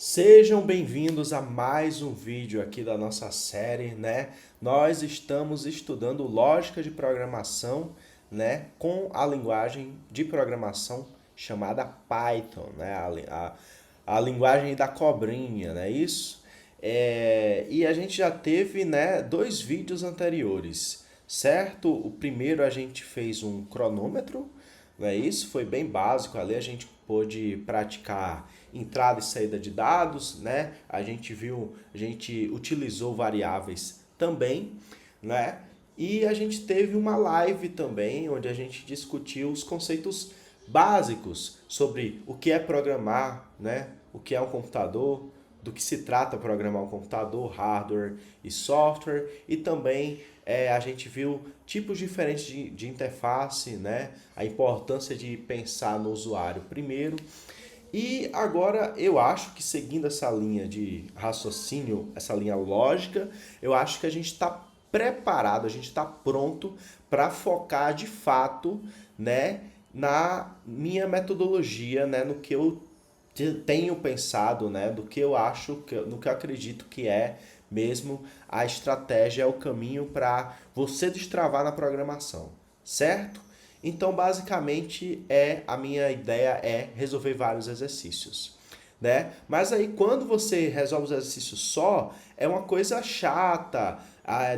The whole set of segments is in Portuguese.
Sejam bem-vindos a mais um vídeo aqui da nossa série, né? Nós estamos estudando lógica de programação, né? Com a linguagem de programação chamada Python, né? A linguagem da cobrinha, não é isso? E a gente já teve, né, dois vídeos anteriores, certo? O primeiro a gente fez um cronômetro, não é isso? Foi bem básico ali, a gente pôde praticar entrada e saída de dados, né? A gente utilizou variáveis também, né? E a gente teve uma live também, onde a gente discutiu os conceitos básicos sobre o que é programar, né? O que é um computador, do que se trata programar um computador, hardware e software, e também a gente viu tipos diferentes de interface, né? A importância de pensar no usuário primeiro. E agora eu acho que seguindo essa linha de raciocínio, essa linha lógica, eu acho que a gente está preparado, a gente está pronto para focar de fato, né, na minha metodologia, né, no que eu tenho pensado, né, do que eu acho, no que eu acredito que é mesmo a estratégia, é o caminho para você destravar na programação, certo? Então, basicamente, a minha ideia é resolver vários exercícios, né? Mas aí, quando você resolve os exercícios só, é uma coisa chata,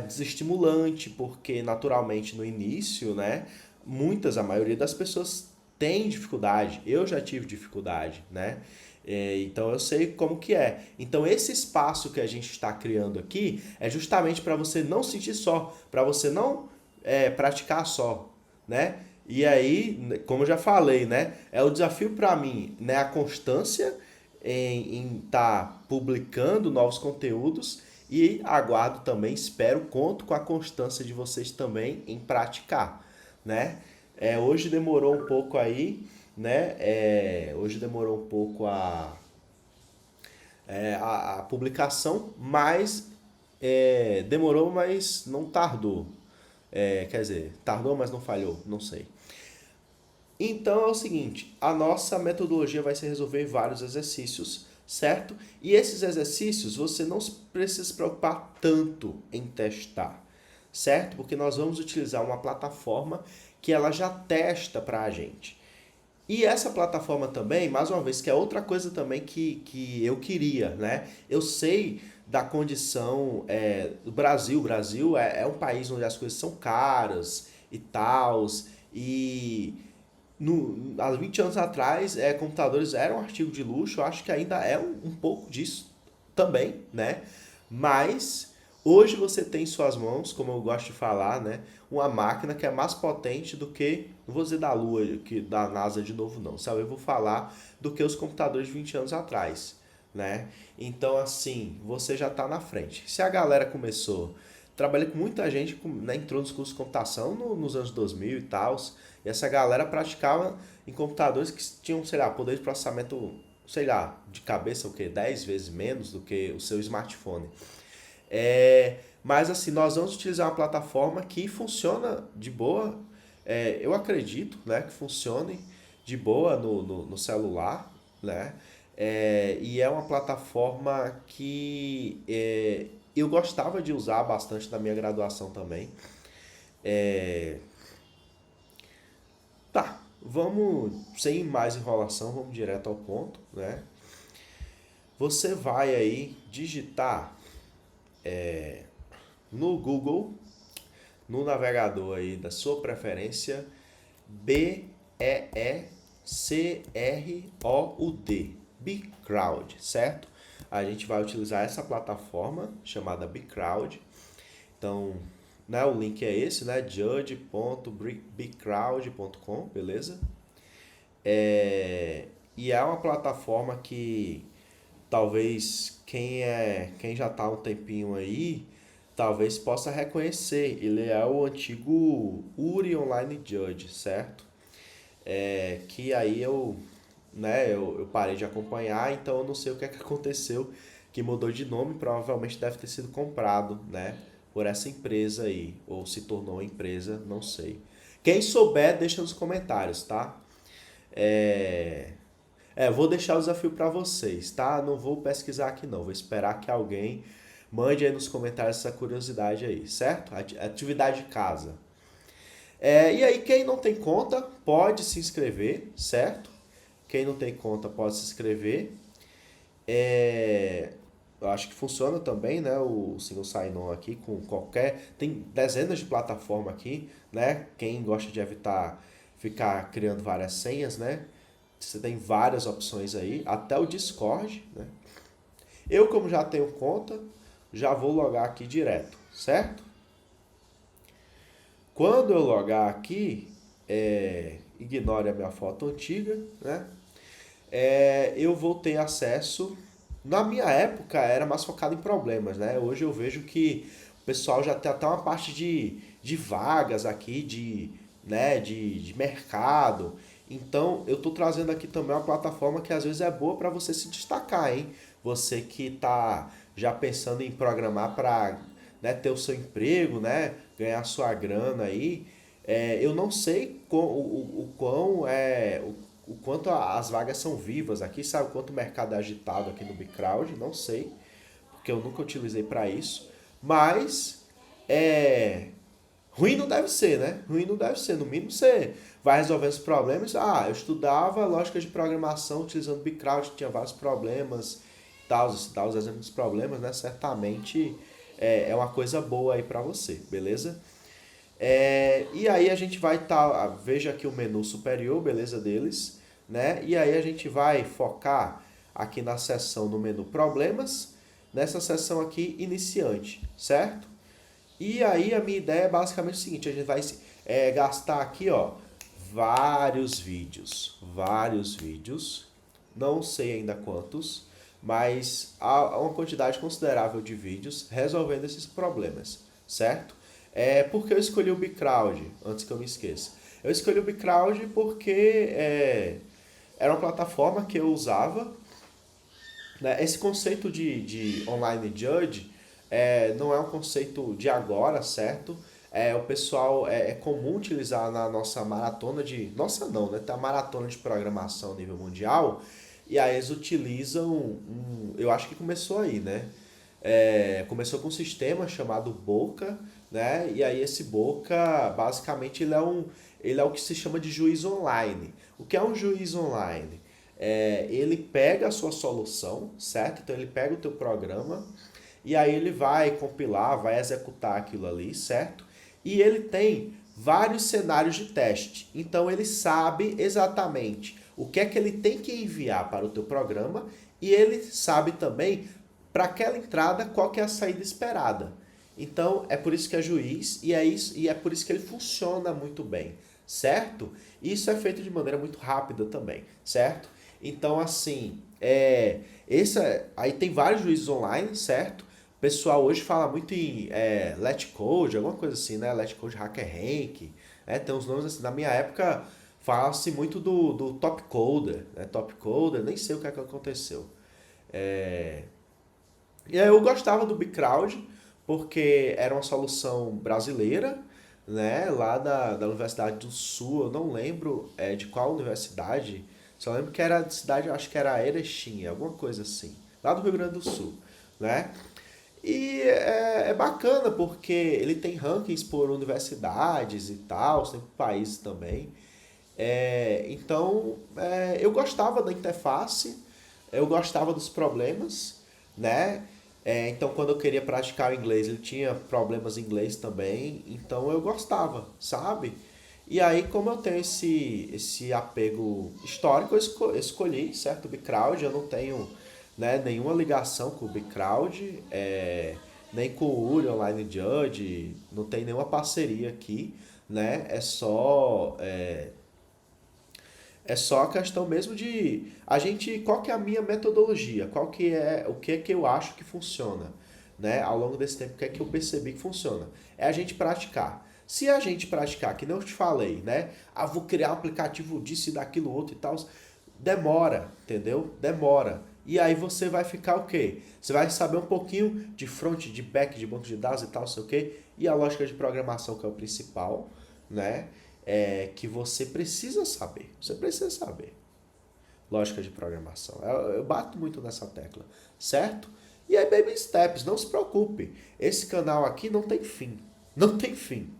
desestimulante, porque naturalmente no início, né? A maioria das pessoas tem dificuldade. Eu já tive dificuldade, né? Então eu sei como que é. Então esse espaço que a gente está criando aqui é justamente para você não sentir só, para você não praticar só, né? E aí, como eu já falei, né? É o desafio para mim, né? A constância em estar publicando novos conteúdos e aguardo também, espero, conto com a constância de vocês também em praticar, né? Hoje demorou um pouco aí, né? Hoje demorou um pouco a publicação, mas demorou, mas não tardou. Quer dizer, tardou, mas não falhou, não sei. Então é o seguinte, a nossa metodologia vai ser resolver vários exercícios, certo? E esses exercícios você não precisa se preocupar tanto em testar, certo? Porque nós vamos utilizar uma plataforma que ela já testa para a gente. E essa plataforma também, mais uma vez, que é outra coisa também que eu queria, né? Eu sei da condição do Brasil. O Brasil é um país onde as coisas são caras e tal. E há 20 anos atrás, computadores eram um artigo de luxo. Eu acho que ainda é um pouco disso também, né? Mas hoje você tem em suas mãos, como eu gosto de falar, né? Uma máquina que é mais potente do que, não vou dizer da Lua, que da NASA de novo não, sabe? Eu vou falar do que os computadores de 20 anos atrás, né? Então, assim, você já está na frente. Se a galera começou, trabalhei com muita gente, né, entrou nos cursos de computação nos anos 2000 e tal, e essa galera praticava em computadores que tinham, sei lá, poder de processamento, sei lá, de cabeça o quê? 10 vezes menos do que o seu smartphone. Mas assim, nós vamos utilizar uma plataforma que funciona de boa. Eu acredito, né, que funcione de boa no celular, né? E é uma plataforma que eu gostava de usar bastante na minha graduação também. É, Tá, vamos sem mais enrolação, vamos direto ao ponto, né? Você vai aí digitar no Google, no navegador aí da sua preferência, BEECROUD, BeCrowd, certo? A gente vai utilizar essa plataforma chamada BeCrowd. Então, né, o link é esse, né? judge.becrowd.com, beleza? E é uma plataforma que talvez quem já está há um tempinho aí, talvez possa reconhecer. Ele é o antigo Uri Online Judge, certo? Que aí eu parei de acompanhar, então eu não sei o que é que aconteceu, que mudou de nome, provavelmente deve ter sido comprado, né, por essa empresa aí, ou se tornou uma empresa, não sei. Quem souber, deixa nos comentários, tá? É, Vou deixar o desafio para vocês, tá? Não vou pesquisar aqui não, vou esperar que alguém mande aí nos comentários essa curiosidade aí, certo? Atividade de casa. E aí, quem não tem conta pode se inscrever, certo? Quem não tem conta pode se inscrever. Eu acho que funciona também, né? O single sign-on aqui com qualquer. Tem dezenas de plataformas aqui, né? Quem gosta de evitar ficar criando várias senhas, né? Você tem várias opções aí, até o Discord, né? Eu, como já tenho conta, já vou logar aqui direto, certo? Quando eu logar aqui, ignore a minha foto antiga, né? Eu vou ter acesso. Na minha época era mais focado em problemas, né? Hoje eu vejo que o pessoal já tem até uma parte de vagas aqui, né, de mercado. Então eu estou trazendo aqui também uma plataforma que às vezes é boa para você se destacar, hein? Você que está já pensando em programar para, né, ter o seu emprego, né, ganhar sua grana aí. Eu não sei o quão o quanto as vagas são vivas aqui, sabe? O quanto o mercado é agitado aqui no BigCrowd, não sei, porque eu nunca utilizei para isso. Mas é, ruim não deve ser, né? Ruim não deve ser. No mínimo você vai resolver os problemas. Ah, eu estudava lógica de programação utilizando o BigCrowd, tinha vários problemas, tal os exemplos dos problemas, né? Certamente é uma coisa boa aí para você, beleza? E aí a gente vai estar, veja aqui o menu superior, beleza deles, né? E aí a gente vai focar aqui na seção no menu problemas, nessa seção aqui iniciante, certo? E aí a minha ideia é basicamente o seguinte, a gente vai gastar aqui, ó, vários vídeos, não sei ainda quantos, mas há uma quantidade considerável de vídeos resolvendo esses problemas, certo? Por que eu escolhi o BigCrowd, antes que eu me esqueça? Eu escolhi o BigCrowd porque era uma plataforma que eu usava, né? Esse conceito de online judge não é um conceito de agora, certo? O pessoal é comum utilizar na nossa maratona de. Nossa, não, né? Tá maratona de programação a nível mundial. E aí eles utilizam. Eu acho que começou aí, né? Começou com um sistema chamado Boca, né? E aí esse Boca, basicamente, ele é o que se chama de juiz online. O que é um juiz online? Ele pega a sua solução, certo? Então ele pega o teu programa e aí ele vai compilar, vai executar aquilo ali, certo? E ele tem vários cenários de teste. Então ele sabe exatamente o que é que ele tem que enviar para o teu programa e ele sabe também para aquela entrada qual que é a saída esperada. Então é por isso que é juiz e é por isso que ele funciona muito bem, certo? Isso é feito de maneira muito rápida também, certo? Então assim, aí tem vários juízes online, certo? O pessoal hoje fala muito em Letcode, alguma coisa assim, né? Letcode HackerRank, tem uns nomes assim. Na minha época fala-se muito do Top Coder, né? Top Coder, nem sei o que é que aconteceu. É, E aí eu gostava do BigCrowd porque era uma solução brasileira, né? Lá da Universidade do Sul, eu não lembro de qual universidade, só lembro que era de cidade, eu acho que era Erechim, alguma coisa assim, lá do Rio Grande do Sul, né? E é bacana porque ele tem rankings por universidades e tal, tem por países também. Então, eu gostava da interface, eu gostava dos problemas, né? Então, quando eu queria praticar o inglês, ele tinha problemas em inglês também, então eu gostava, sabe? E aí, como eu tenho esse apego histórico, escolhi, certo, o BigCrowd, eu não tenho, né, nenhuma ligação com o BigCrowd, nem com o Uri Online Judge, não tem nenhuma parceria aqui, né? É só a questão mesmo de a gente, qual que é a minha metodologia, o que é que eu acho que funciona, né? Ao longo desse tempo, o que é que eu percebi que funciona? É a gente praticar. Se a gente praticar, que não eu te falei, né? Vou criar um aplicativo disso e daquilo outro e tal, demora, entendeu? Demora. E aí você vai ficar o quê? Você vai saber um pouquinho de front, de back, de banco de dados e tal, sei o quê, e a lógica de programação que é o principal, né? Que você precisa saber. Você precisa saber. lógica de programação. Eu bato muito nessa tecla, certo? E aí, baby steps, não se preocupe. Esse canal aqui não tem fim. Não tem fim.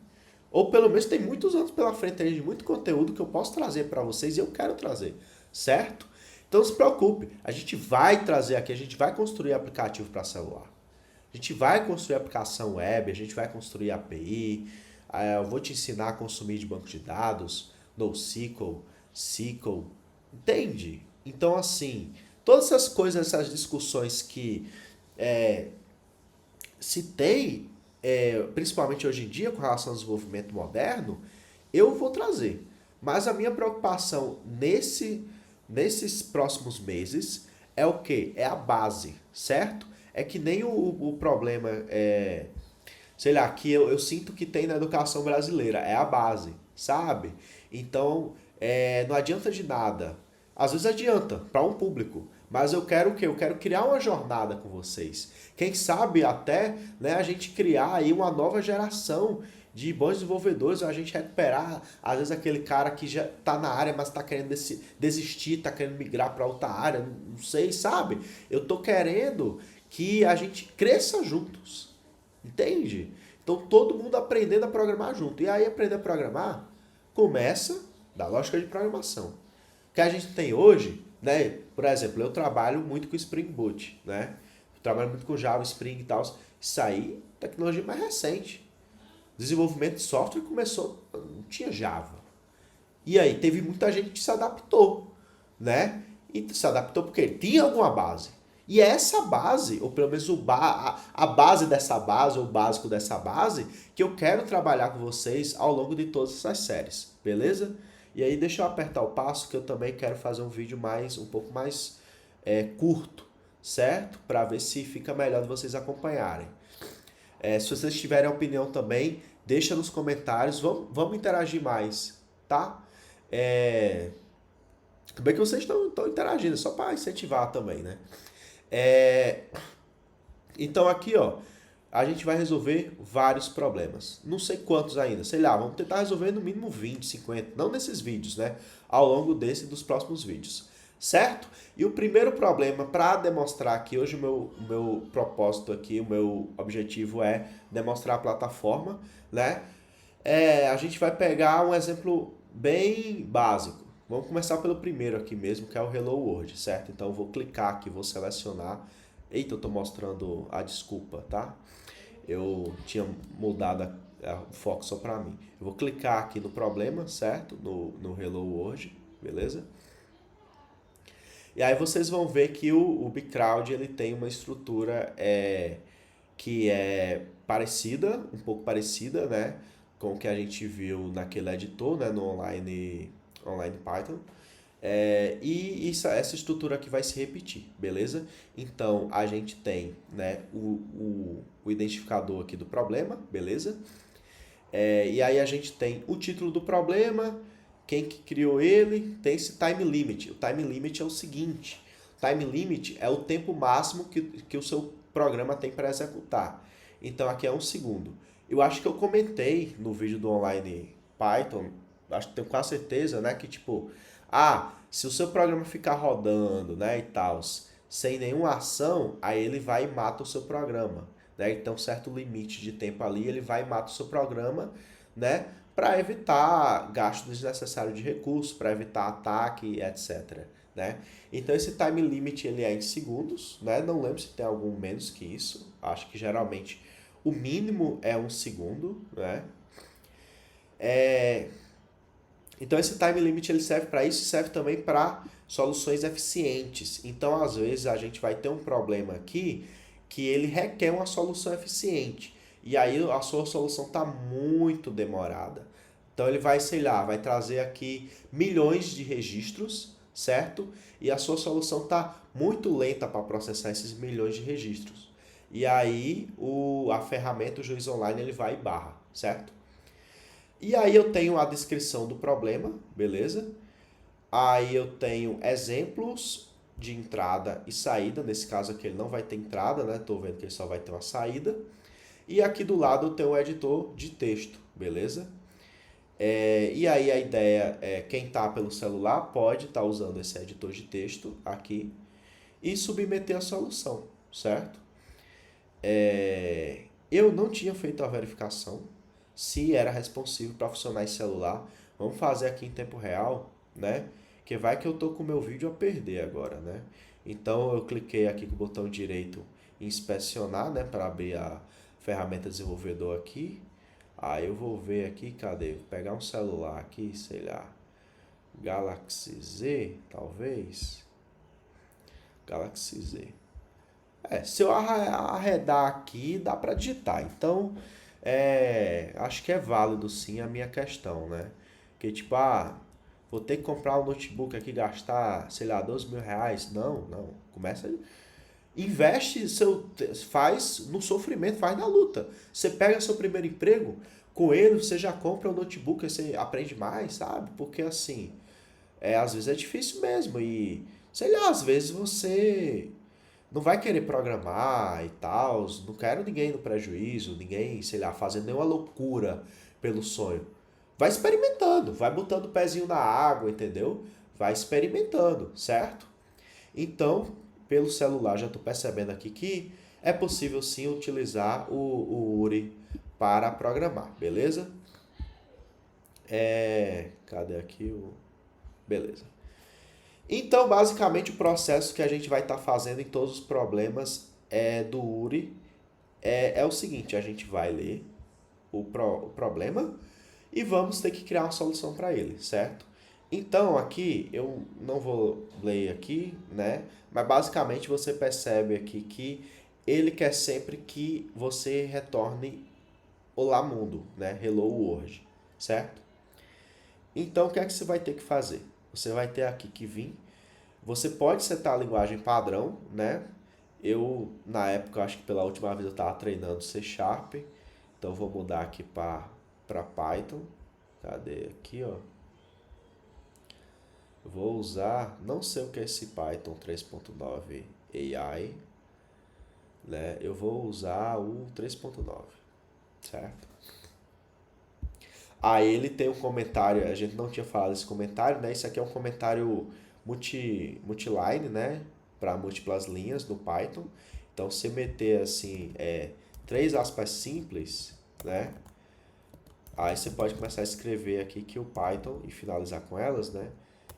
Ou pelo menos tem muitos anos pela frente aí de muito conteúdo que eu posso trazer para vocês e eu quero trazer, certo? Então não se preocupe, a gente vai trazer aqui, a gente vai construir aplicativo para celular. A gente vai construir aplicação web, a gente vai construir API, eu vou te ensinar a consumir de banco de dados, NoSQL, SQL, entende? Então assim, todas essas coisas, essas discussões que se tem, principalmente hoje em dia com relação ao desenvolvimento moderno, eu vou trazer. Mas a minha preocupação nesses próximos meses é o quê? É a base, certo? É que nem o problema, sei lá, que eu sinto que tem na educação brasileira, é a base, sabe? Então, não adianta de nada. Às vezes adianta para um público, mas eu quero o quê? Eu quero criar uma jornada com vocês. Quem sabe até, né, a gente criar aí uma nova geração de bons desenvolvedores, a gente recuperar, às vezes, aquele cara que já está na área, mas está querendo desistir, está querendo migrar para outra área, não sei, sabe? Eu tô querendo que a gente cresça juntos, entende? Então todo mundo aprendendo a programar junto. E aí aprender a programar começa da lógica de programação. O que a gente tem hoje, né? Por exemplo, eu trabalho muito com Spring Boot, né? Eu trabalho muito com Java, Spring e tal. Isso aí, tecnologia mais recente. Desenvolvimento de software começou, não tinha Java. E aí teve muita gente que se adaptou, né? E se adaptou porque tinha alguma base. E é essa base, ou pelo menos a base dessa base, ou o básico dessa base, que eu quero trabalhar com vocês ao longo de todas essas séries, beleza? E aí deixa eu apertar o passo que eu também quero fazer um vídeo um pouco mais curto, certo? Para ver se fica melhor de vocês acompanharem. Se vocês tiverem opinião também, deixa nos comentários, vamos interagir mais, tá? Também que vocês estão interagindo, só para incentivar também, né? Então aqui, ó, a gente vai resolver vários problemas. Não sei quantos ainda, sei lá, vamos tentar resolver no mínimo 20, 50, não nesses vídeos, né? Ao longo dos próximos vídeos, certo? E o primeiro problema, para demonstrar aqui, hoje o meu propósito aqui, o meu objetivo é demonstrar a plataforma, né? A gente vai pegar um exemplo bem básico. Vamos começar pelo primeiro aqui mesmo, que é o Hello World, certo? Então eu vou clicar aqui, vou selecionar. Eita, eu tô mostrando a desculpa, tá? Eu tinha mudado o foco só para mim. Eu vou clicar aqui no problema, certo? No Hello World, beleza? E aí vocês vão ver que o BigCrowd ele tem uma estrutura que é parecida, um pouco parecida, né? Com o que a gente viu naquele editor, né? No Online Python. E essa estrutura aqui vai se repetir, beleza? Então a gente tem, né, o identificador aqui do problema, beleza? E aí a gente tem o título do problema, quem que criou ele, tem esse time limit. O time limit é o seguinte: time limit é o tempo máximo que o seu programa tem para executar. Então aqui é 1 segundo. Eu acho que eu comentei no vídeo do Online Python, acho que tenho quase certeza, né, que tipo, se o seu programa ficar rodando, né, e tal, sem nenhuma ação, aí ele vai e mata o seu programa, né? Então, certo limite de tempo ali, ele vai e mata o seu programa, né, para evitar gasto desnecessário de recursos, para evitar ataque, etc, né? Então, esse time limit ele é em segundos, né? Não lembro se tem algum menos que isso. Acho que geralmente o mínimo é 1 segundo, né? Então esse time limit ele serve para isso e serve também para soluções eficientes. Então às vezes a gente vai ter um problema aqui que ele requer uma solução eficiente. E aí a sua solução está muito demorada. Então ele vai, sei lá, vai trazer aqui milhões de registros, certo? E a sua solução está muito lenta para processar esses milhões de registros. E aí a ferramenta, o Juiz Online, ele vai e barra, certo? E aí eu tenho a descrição do problema, beleza? Aí eu tenho exemplos de entrada e saída. Nesse caso aqui ele não vai ter entrada, né? Tô vendo que ele só vai ter uma saída. E aqui do lado eu tenho o editor de texto, beleza? E aí a ideia é, quem está pelo celular pode estar usando esse editor de texto aqui e submeter a solução, certo? Eu não tinha feito a verificação se era responsivo para funcionar em celular. Vamos fazer aqui em tempo real, né? Que vai que eu tô com o meu vídeo a perder agora, né? Então eu cliquei aqui com o botão direito em inspecionar, né? Para abrir a ferramenta desenvolvedor aqui. Aí eu vou ver aqui, cadê? Vou pegar um celular aqui, sei lá. Galaxy Z, talvez. Galaxy Z. Se eu arredar aqui, dá para digitar. Então, acho que é válido sim a minha questão, né? Que tipo, vou ter que comprar um notebook aqui, gastar, sei lá, 12 mil reais. Não, não. Começa, investe, faz no sofrimento, faz na luta. Você pega seu primeiro emprego, com ele você já compra um notebook, aí você aprende mais, sabe? Porque assim, às vezes é difícil mesmo e, sei lá, às vezes você não vai querer programar e tal, não quero ninguém no prejuízo, ninguém, sei lá, fazendo nenhuma loucura pelo sonho. Vai experimentando, vai botando o pezinho na água, entendeu? Vai experimentando, certo? Então, pelo celular, já estou percebendo aqui que é possível sim utilizar o Uri para programar, beleza? Cadê aqui o... Beleza. Então, basicamente, o processo que a gente vai estar fazendo em todos os problemas do Uri é o seguinte: a gente vai ler o problema e vamos ter que criar uma solução para ele, certo? Então, aqui, eu não vou ler aqui, né? Mas basicamente você percebe aqui que ele quer sempre que você retorne Olá Mundo, né? Hello World, certo? Então, o que é que você vai ter que fazer? Você vai ter aqui que vir. Você pode setar a linguagem padrão, né? Eu, na época, acho que pela última vez eu estava treinando C Sharp. Então, eu vou mudar aqui para Python. Cadê? Aqui, ó. Vou usar, não sei o que é esse Python 3.9 AI, né? Eu vou usar o 3.9, certo? Aí ele tem um comentário, a gente não tinha falado desse comentário, né? Isso aqui é um comentário multiline, né? Para múltiplas linhas no Python. Então, se meter assim, três aspas simples, né? Aí você pode começar a escrever aqui que o Python, e finalizar com elas, né?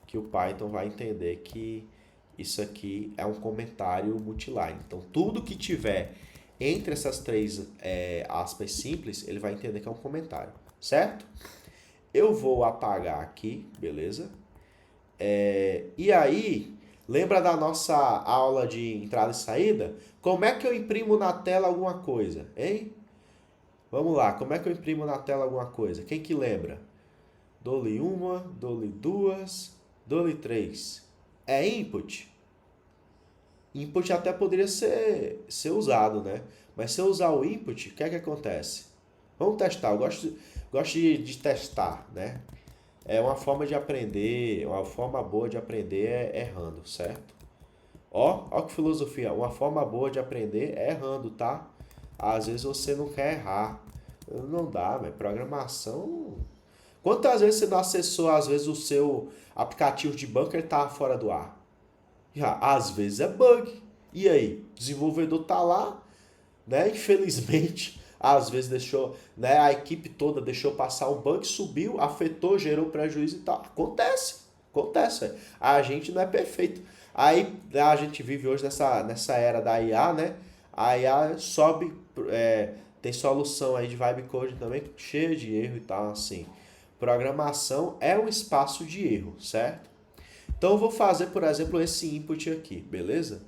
Que o Python vai entender que isso aqui é um comentário multiline. Então, tudo que tiver entre essas três aspas simples, ele vai entender que é um comentário, certo? Eu vou apagar aqui, beleza? E aí, lembra da nossa aula de entrada e saída? Como é que eu imprimo na tela alguma coisa, hein? Vamos lá, como é que eu imprimo na tela alguma coisa? Quem que lembra? Dou-lhe uma, dou-lhe duas, dou-lhe três. É input? Input até poderia ser usado, né? Mas se eu usar o input, o que é que acontece? Vamos testar, eu gosto de testar, né? É uma forma de aprender, uma forma boa de aprender é errando, certo? Ó que filosofia, uma forma boa de aprender é errando, tá? Às vezes você não quer errar. Não dá, mas programação. Quantas vezes você não acessou, às vezes, o seu aplicativo de banco e ele tá fora do ar? Às vezes é bug. E aí? O desenvolvedor tá lá, né? Infelizmente, às vezes deixou, né? A equipe toda deixou passar um bug, subiu, afetou, gerou prejuízo e tal. Acontece. A gente não é perfeito. Aí a gente vive hoje nessa era da IA, né? A IA sobe, tem solução aí de vibe coding também, cheia de erro e tal, assim. Programação é um espaço de erro, certo? Então eu vou fazer, por exemplo, esse input aqui, beleza?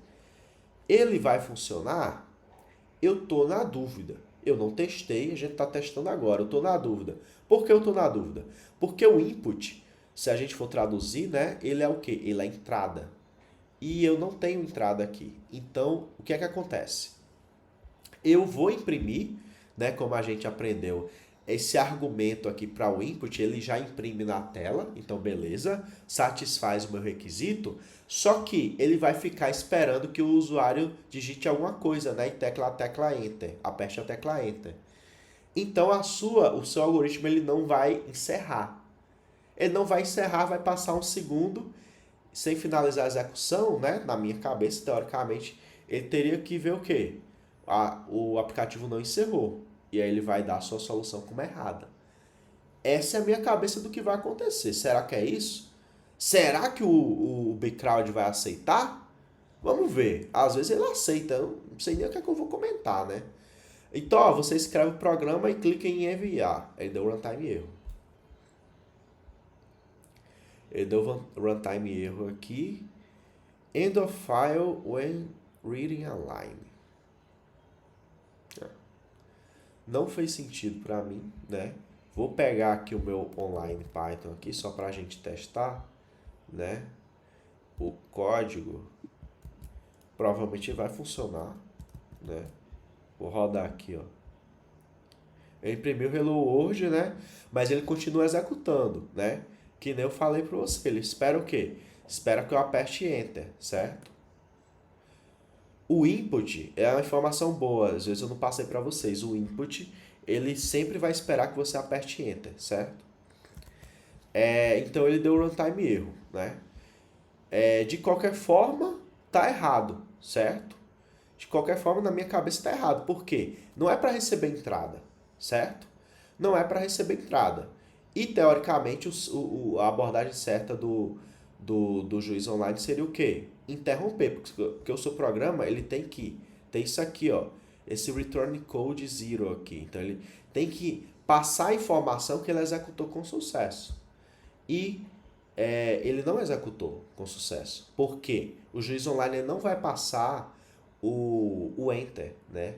Ele vai funcionar? Eu tô na dúvida. Eu não testei, a gente está testando agora. Eu estou na dúvida. Por que eu estou na dúvida? Porque o input, se a gente for traduzir, né, ele é o quê? Ele é entrada. E eu não tenho entrada aqui. Então, o que é que acontece? Eu vou imprimir, né, como a gente aprendeu, esse argumento aqui para o input, ele já imprime na tela, então beleza, satisfaz o meu requisito, só que ele vai ficar esperando que o usuário digite alguma coisa, né, e tecla Enter, aperte a tecla Enter. Então o seu algoritmo ele não vai encerrar. Ele não vai encerrar, vai passar um segundo sem finalizar a execução, né? Na minha cabeça, teoricamente, ele teria que ver o quê? O aplicativo não encerrou. E aí ele vai dar a sua solução como errada. Essa é a minha cabeça do que vai acontecer. Será que é isso? Será que o Bcrowd vai aceitar? Vamos ver. Às vezes ele aceita. Eu não sei nem o que é que eu vou comentar, né? Então, ó, você escreve o programa e clica em enviar. Ele deu runtime erro. Ele deu runtime erro aqui. End of file when reading a line. Não fez sentido para mim, né? Vou pegar aqui o meu online Python aqui só para a gente testar, né? O código provavelmente vai funcionar, né? Vou rodar aqui, ó. Ele imprimiu o Hello World, né? Mas ele continua executando, né? Que nem eu falei para você. Ele espera o quê? Espera que eu aperte Enter, certo? O input é uma informação boa. Às vezes eu não passei para vocês. O input, ele sempre vai esperar que você aperte Enter, certo? Então ele deu runtime erro, né? De qualquer forma, tá errado, certo? De qualquer forma, na minha cabeça tá errado. Por quê? Não é para receber entrada, certo? Não é para receber entrada. E, teoricamente, a abordagem certa do juiz online seria o quê? Interromper, porque o seu programa ele tem que ter isso aqui, ó, esse return code 0 aqui. Então, ele tem que passar a informação que ele executou com sucesso. E ele não executou com sucesso. Por quê? O juiz online ele não vai passar o enter, né?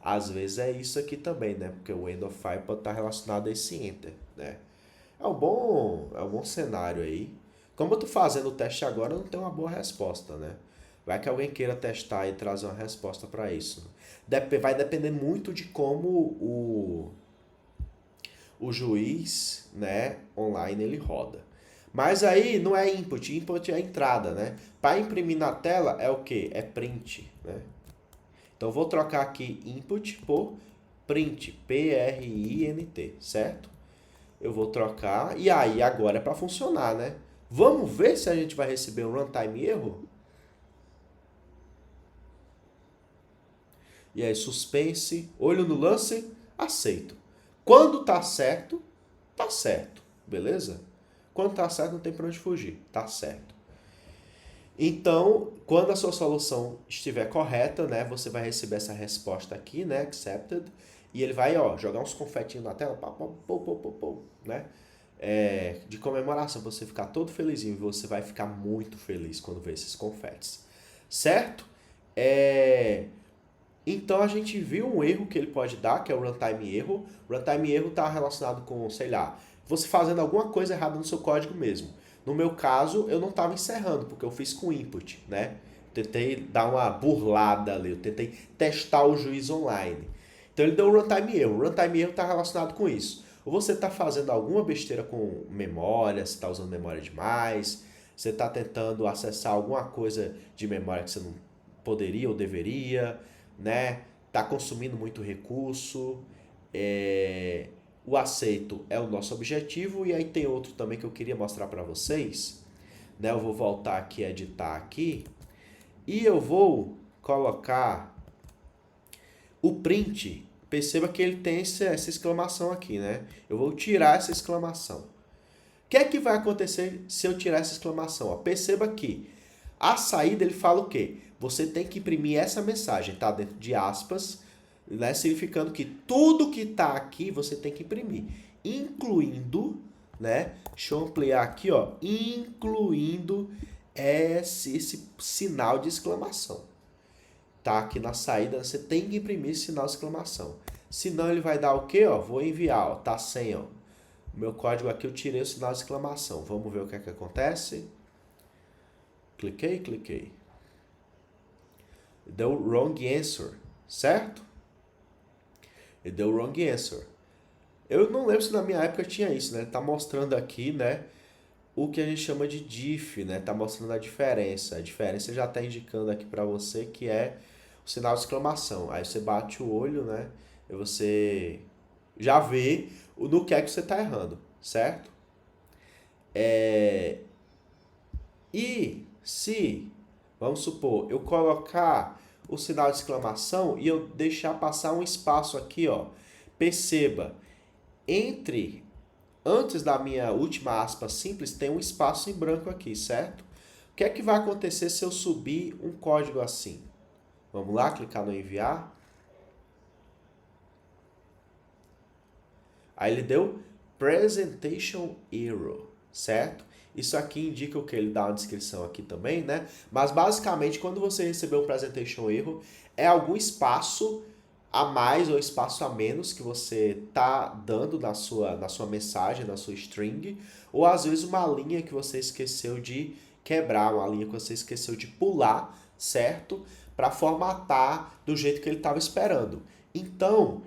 Às vezes é isso aqui também, né? Porque o end of file pode estar relacionado a esse enter, né? É um bom cenário aí. Como eu tô fazendo o teste agora, eu não tenho uma boa resposta, né? Vai que alguém queira testar e trazer uma resposta para isso. Vai depender muito de como o juiz, né, online ele roda. Mas aí não é input é entrada, né? Para imprimir na tela é o que? É print, né? Então, vou trocar aqui input por print, P-R-I-N-T, certo? Eu vou trocar, e aí agora é para funcionar, né? Vamos ver se a gente vai receber um runtime erro? E aí, suspense, olho no lance, aceito. Quando tá certo, beleza? Quando tá certo, não tem pra onde fugir, tá certo. Então, quando a sua solução estiver correta, né, você vai receber essa resposta aqui, né, accepted, e ele vai, ó, jogar uns confetinhos na tela, né, de comemoração, pra você ficar todo felizinho, e você vai ficar muito feliz quando ver esses confetes, certo? Então, a gente viu um erro que ele pode dar, que é o runtime erro. O runtime erro está relacionado com, sei lá, você fazendo alguma coisa errada no seu código mesmo. No meu caso, eu não estava encerrando, porque eu fiz com input, né? Tentei dar uma burlada ali, eu tentei testar o juiz online. Então ele deu um runtime erro. O runtime erro está relacionado com isso. Ou você está fazendo alguma besteira com memória, você está usando memória demais, você está tentando acessar alguma coisa de memória que você não poderia ou deveria, né? Tá consumindo muito recurso. O aceito é o nosso objetivo, e aí tem outro também que eu queria mostrar para vocês, né? Eu vou voltar aqui a editar aqui e eu vou colocar o print. Perceba que ele tem essa exclamação aqui, né? Eu vou tirar essa exclamação. O que é que vai acontecer se eu tirar essa exclamação? Ó, perceba que a saída ele fala o quê? Você tem que imprimir essa mensagem, tá dentro de aspas, né, significando que tudo que está aqui você tem que imprimir, incluindo, né, deixa eu ampliar aqui, ó, incluindo esse sinal de exclamação. Tá aqui na saída, você tem que imprimir esse sinal de exclamação. Senão ele vai dar o quê? Ó, vou enviar, ó, tá sem, ó. O meu código aqui eu tirei o sinal de exclamação. Vamos ver o que é que acontece. Cliquei. Deu wrong answer, certo? Ele deu wrong answer. Eu não lembro se na minha época tinha isso, né? Tá mostrando aqui, né, o que a gente chama de diff, né? Tá mostrando a diferença. A diferença já tá indicando aqui para você que é o sinal de exclamação. Aí você bate o olho, né? você já vê no que é que você está errando, certo? E se, vamos supor, eu colocar o sinal de exclamação e eu deixar passar um espaço aqui, ó, perceba, entre antes da minha última aspa simples tem um espaço em branco aqui, certo? O que é que vai acontecer se eu subir um código assim? Vamos lá, clicar no enviar. Aí ele deu presentation error, certo? Isso aqui indica o que? Ele dá uma descrição aqui também, né? Mas basicamente, quando você recebeu um presentation error, é algum espaço a mais ou espaço a menos que você tá dando na sua mensagem, na sua string, ou às vezes uma linha que você esqueceu de quebrar, uma linha que você esqueceu de pular, certo? Para formatar do jeito que ele estava esperando. Então,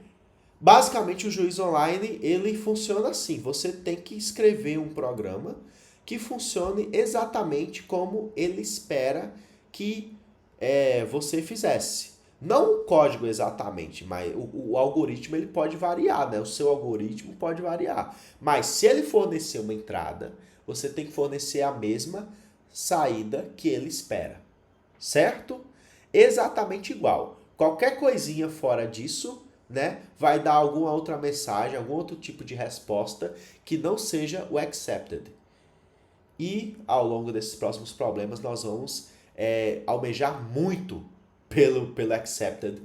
basicamente, o juiz online, ele funciona assim. Você tem que escrever um programa que funcione exatamente como ele espera que você fizesse. Não o código exatamente, mas o algoritmo ele pode variar, né? O seu algoritmo pode variar. Mas se ele fornecer uma entrada, você tem que fornecer a mesma saída que ele espera. Certo? Exatamente igual. Qualquer coisinha fora disso, né, vai dar alguma outra mensagem, algum outro tipo de resposta que não seja o accepted. E ao longo desses próximos problemas nós vamos almejar muito pelo accepted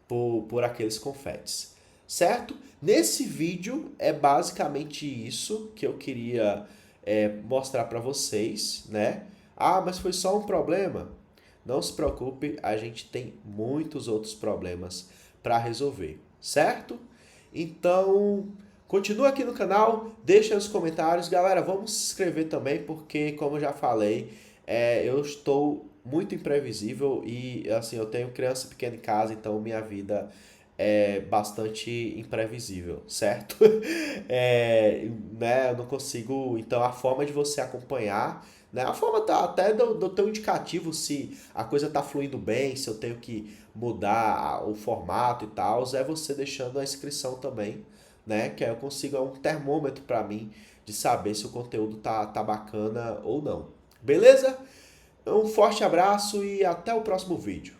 por aqueles confetes. Certo? Nesse vídeo é basicamente isso que eu queria mostrar para vocês, né? Ah, mas foi só um problema? Não se preocupe, a gente tem muitos outros problemas para resolver, certo? Então, continua aqui no canal, deixa nos comentários. Galera, vamos se inscrever também, porque, como eu já falei, eu estou muito imprevisível e, assim, eu tenho criança pequena em casa, então minha vida é bastante imprevisível, certo? Né, eu não consigo... Então, a forma de você acompanhar, né, a forma tá até do teu indicativo se a coisa tá fluindo bem, se eu tenho que mudar o formato e tal, é você deixando a inscrição também, né? Que aí eu consigo, é um termômetro para mim de saber se o conteúdo tá bacana ou não. Beleza? Um forte abraço e até o próximo vídeo.